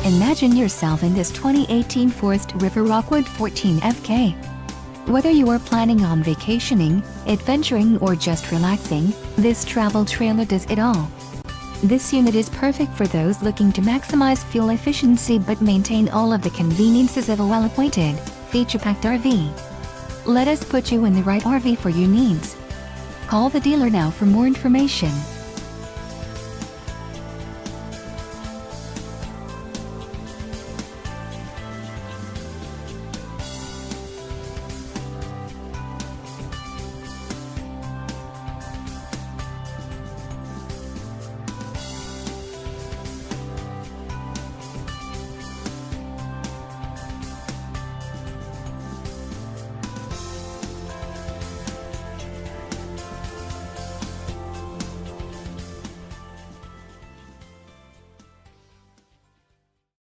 Imagine yourself in this 2018 Forest River Rockwood 14FK. Whether you are planning on vacationing, adventuring or just relaxing, this travel trailer does it all. This unit is perfect for those looking to maximize fuel efficiency but maintain all of the conveniences of a well-appointed, feature-packed RV. Let us put you in the right RV for your needs. Call the dealer now for more information.